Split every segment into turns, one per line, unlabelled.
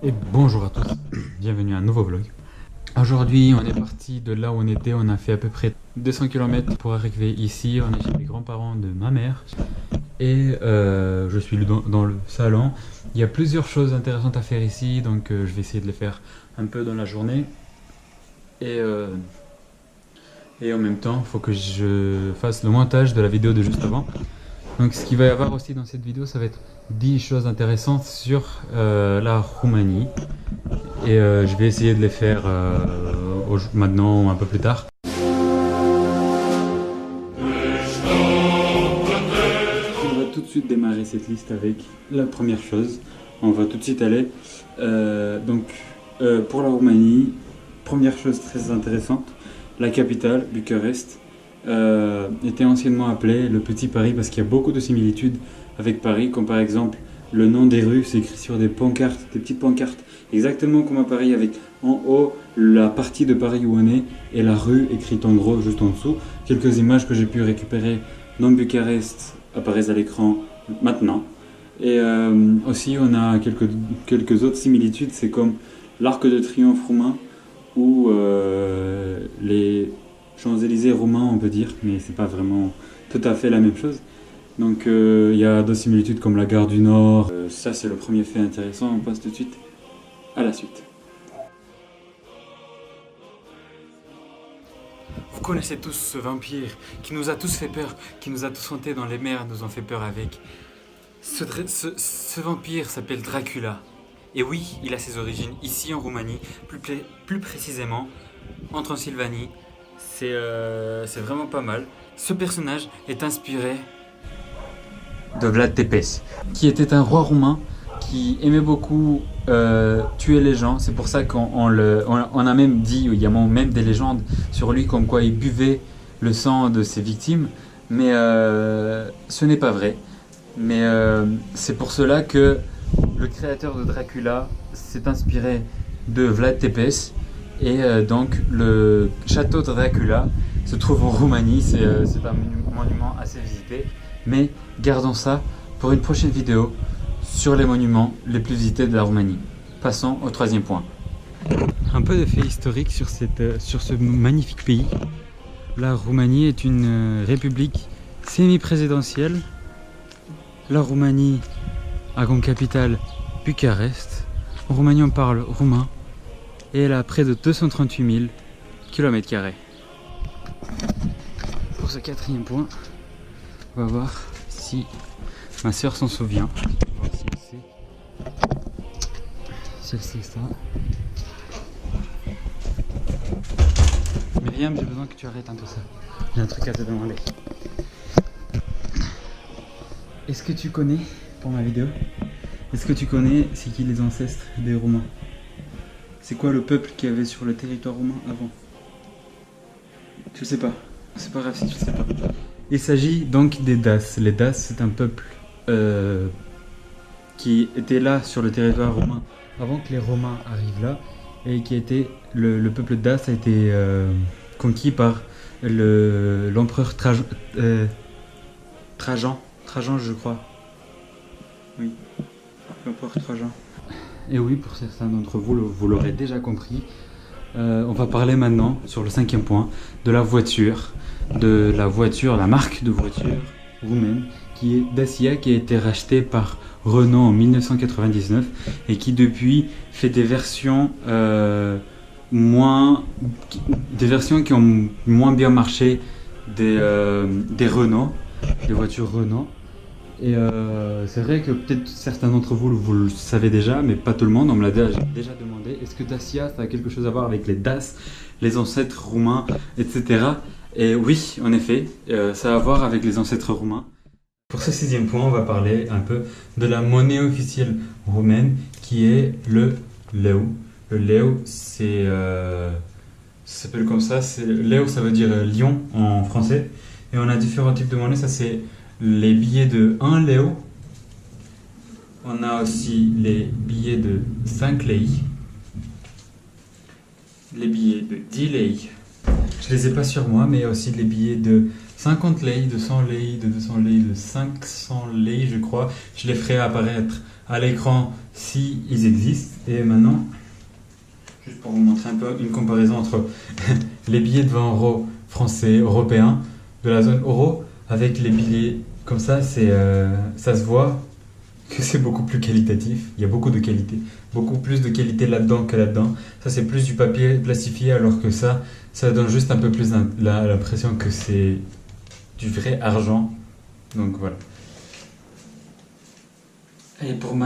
Et bonjour à tous, bienvenue à un nouveau vlog. Aujourd'hui on est parti de là où on était, on a fait à peu près 200 km pour arriver ici. On est chez les grands-parents de ma mère et je suis dans le salon. Il y a plusieurs choses intéressantes à faire ici, donc je vais essayer de les faire un peu dans la journée. Et en même temps, il faut que je fasse le montage de la vidéo de juste avant. Donc ce qu'il va y avoir aussi dans cette vidéo, ça va être 10 choses intéressantes sur la Roumanie. Et je vais essayer de les faire maintenant ou un peu plus tard. On va tout de suite démarrer cette liste avec la première chose. On va tout de suite aller. Pour la Roumanie, première chose très intéressante, la capitale, Bucarest, était anciennement appelée le Petit Paris parce qu'il y a beaucoup de similitudes avec Paris, comme par exemple le nom des rues, c'est écrit sur des pancartes, des petites pancartes, exactement comme à Paris, avec en haut la partie de Paris où on est et la rue écrite en gros juste en dessous. Quelques images que j'ai pu récupérer dans Bucarest apparaissent à l'écran maintenant. Et aussi on a quelques autres similitudes, c'est comme l'Arc de Triomphe roumain ou les Champs-Élysées romains on peut dire, mais c'est pas vraiment tout à fait la même chose. Donc il y a d'autres similitudes comme la gare du Nord. Ça c'est le premier fait intéressant, on passe tout de suite à la suite. Vous connaissez tous ce vampire qui nous a tous fait peur, qui nous a tous hantés dans les mers, nous ont fait peur avec. Ce vampire s'appelle Dracula. Et oui, il a ses origines ici en Roumanie, plus précisément en Transylvanie. C'est vraiment pas mal. Ce personnage est inspiré de Vlad Tepes, qui était un roi roumain qui aimait beaucoup tuer les gens. C'est pour ça qu'on a même dit, il y a même des légendes sur lui comme quoi il buvait le sang de ses victimes. Mais ce n'est pas vrai. Mais c'est pour cela que le créateur de Dracula s'est inspiré de Vlad Tepes. Et donc le château de Dracula se trouve en Roumanie. C'est un monument assez visité. Mais gardons ça pour une prochaine vidéo sur les monuments les plus visités de la Roumanie. Passons au troisième point. Un peu de fait historique sur ce magnifique pays. La Roumanie est une république semi-présidentielle. La Roumanie a comme capitale Bucarest. En Roumanie on parle roumain. Et elle a près de 238 000 km². Pour ce quatrième point, on va voir si ma soeur s'en souvient. On va voir si elle sait ça. Myriam, j'ai besoin que tu arrêtes un peu ça. J'ai un truc à te demander. Est-ce que tu connais, pour ma vidéo, est-ce que tu connais c'est qui les ancêtres des Roumains? C'est quoi le peuple qu'il y avait sur le territoire roumain avant? Je sais pas. C'est pas grave si tu le sais pas. Il s'agit donc des Daces. Les Daces, c'est un peuple qui était là sur le territoire roumain avant que les Romains arrivent là, et qui était le peuple Dace a été conquis par l'empereur Trajan, je crois. Oui, l'empereur Trajan. Et oui, pour certains d'entre vous, vous l'aurez déjà compris, on va parler maintenant, sur le cinquième point, de la voiture, la marque de voiture roumaine, qui est Dacia, qui a été rachetée par Renault en 1999 et qui depuis fait des versions qui ont moins bien marché des Renault, des voitures Renault. Et c'est vrai que peut-être certains d'entre vous le savez déjà, mais pas tout le monde, on me l'a déjà demandé. Est-ce que Dacia, ça a quelque chose à voir avec les Daces, les ancêtres roumains, etc. Et oui, en effet, ça a à voir avec les ancêtres roumains. Pour ce sixième point, on va parler un peu de la monnaie officielle roumaine, qui est le leu. Le leu, ça s'appelle comme ça, leu ça veut dire lion en français. Et on a différents types de monnaies, ça c'est les billets de 1 leu. On a aussi les billets de 5 lei. Les billets de 10 lei. Je les ai pas sur moi, mais il y a aussi les billets de 50 lei, 200 lei, de 200 lei, de 500 lei, je crois. Je les ferai apparaître à l'écran si ils existent. Et maintenant, juste pour vous montrer un peu une comparaison entre les billets de 20 euros français, européens, de la zone euro, avec les billets comme ça, ça se voit que c'est beaucoup plus qualitatif. Il y a beaucoup de qualité, beaucoup plus de qualité là-dedans que là-dedans. Ça, c'est plus du papier plastifié, alors que ça donne juste un peu plus l'impression que c'est du vrai argent. Donc voilà. Et pour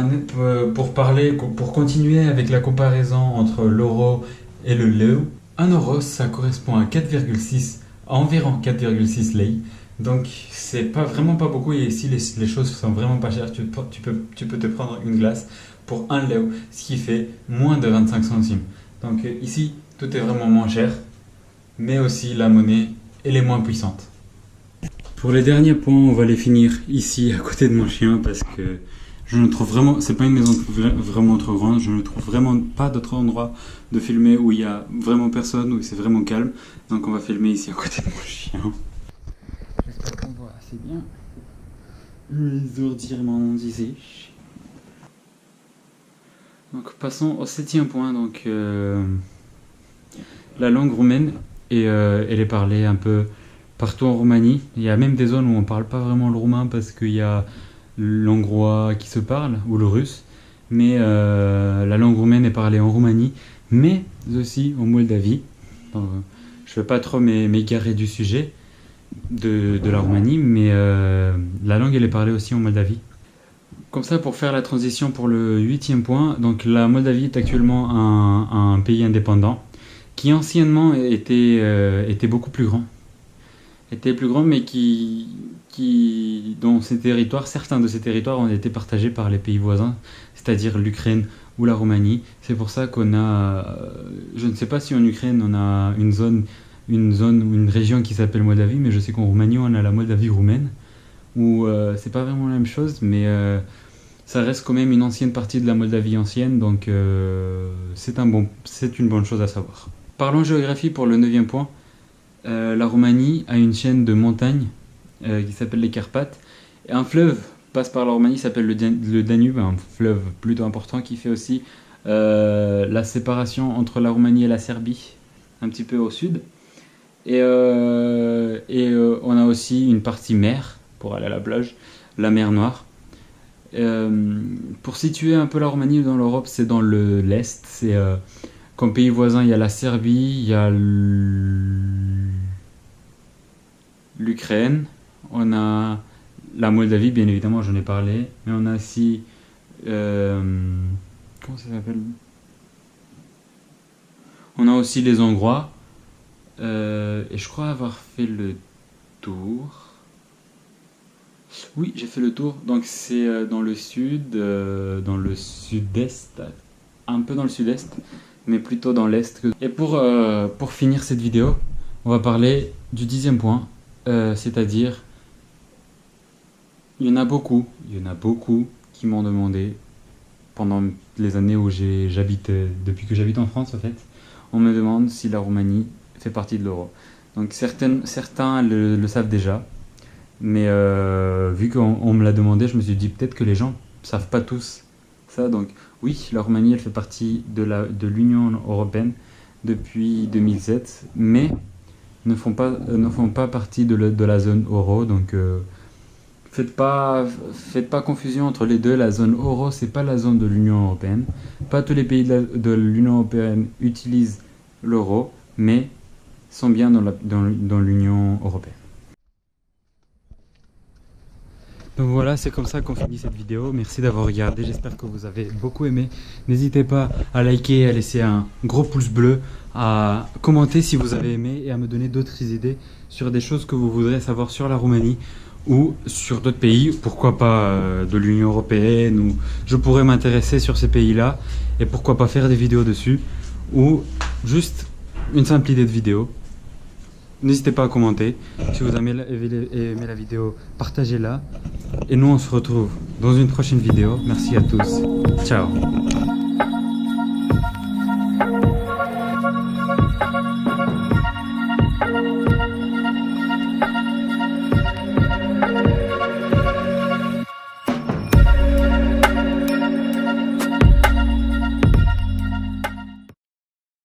continuer avec la comparaison entre l'euro et le leu, 1 euro, ça correspond à 4,6, à environ 4,6 lei. Donc c'est vraiment pas beaucoup, et ici les choses sont vraiment pas chères. Tu peux te prendre une glace pour 1 leu, ce qui fait moins de 25 centimes. Donc ici tout est vraiment moins cher, mais aussi la monnaie elle est moins puissante. Pour les derniers points, on va les finir ici à côté de mon chien, parce que je ne trouve vraiment, c'est pas une maison vraiment trop grande, je ne trouve vraiment pas d'autre endroit de filmer où il y a vraiment personne, où c'est vraiment calme. Donc on va filmer ici à côté de mon chien. J'espère qu'on voit assez bien. Les ordures ici. Donc passons au 7e point. Donc la langue roumaine, et elle est parlée un peu partout en Roumanie. Il y a même des zones où on parle pas vraiment le roumain, parce qu'il y a l'hongrois qui se parle, ou le russe. Mais la langue roumaine est parlée en Roumanie, mais aussi en Moldavie. Donc, je ne vais pas trop m'égarer du sujet de la Roumanie, mais la langue elle est parlée aussi en Moldavie. Comme ça, pour faire la transition pour le 8e point, donc la Moldavie est actuellement un pays indépendant qui anciennement était beaucoup plus grand. Mais dont certains de ces territoires ont été partagés par les pays voisins, c'est-à-dire l'Ukraine ou la Roumanie. C'est pour ça qu'on a, je ne sais pas si en Ukraine on a une région qui s'appelle Moldavie, mais je sais qu'en Roumanie on a la Moldavie roumaine, où c'est pas vraiment la même chose, mais ça reste quand même une ancienne partie de la Moldavie ancienne, donc c'est une bonne chose à savoir. Parlons géographie pour le 9e point. La Roumanie a une chaîne de montagnes qui s'appelle les Carpates, et un fleuve passe par la Roumanie, s'appelle le Danube, un fleuve plutôt important qui fait aussi la séparation entre la Roumanie et la Serbie, un petit peu au sud. Et on a aussi une partie mer pour aller à la plage, la mer Noire. Pour situer un peu la Roumanie dans l'Europe, c'est dans l'Est. Comme pays voisins, il y a la Serbie, il y a l'Ukraine, on a la Moldavie, bien évidemment, j'en ai parlé, mais on a aussi comment ça s'appelle, on a aussi les Hongrois, et je crois avoir fait le tour. Oui, j'ai fait le tour. Donc c'est dans le sud, dans le sud-est, un peu dans le sud-est, mais plutôt dans l'est. Et pour finir cette vidéo, on va parler du 10e point, c'est-à-dire il y en a beaucoup qui m'ont demandé pendant les années où j'habite, depuis que j'habite en France en fait, on me demande si la Roumanie fait partie de l'euro. Donc certains le savent déjà, mais vu qu'on me l'a demandé, je me suis dit peut-être que les gens ne savent pas tous ça. Donc oui, la Roumanie elle fait partie de l'Union Européenne depuis 2007, mais ne font pas partie de la zone euro. Donc faites pas confusion entre les deux. La zone euro, c'est pas la zone de l'Union Européenne. Pas tous les pays de l'Union Européenne utilisent l'euro, mais sont bien dans l'Union Européenne. Donc voilà, c'est comme ça qu'on finit cette vidéo. Merci d'avoir regardé, j'espère que vous avez beaucoup aimé. N'hésitez pas à liker, à laisser un gros pouce bleu, à commenter si vous avez aimé, et à me donner d'autres idées sur des choses que vous voudrez savoir sur la Roumanie ou sur d'autres pays, pourquoi pas de l'Union Européenne, ou je pourrais m'intéresser sur ces pays-là, et pourquoi pas faire des vidéos dessus, ou juste une simple idée de vidéo. N'hésitez pas à commenter. Si vous avez aimé la vidéo, partagez-la. Et nous, on se retrouve dans une prochaine vidéo. Merci à tous. Ciao.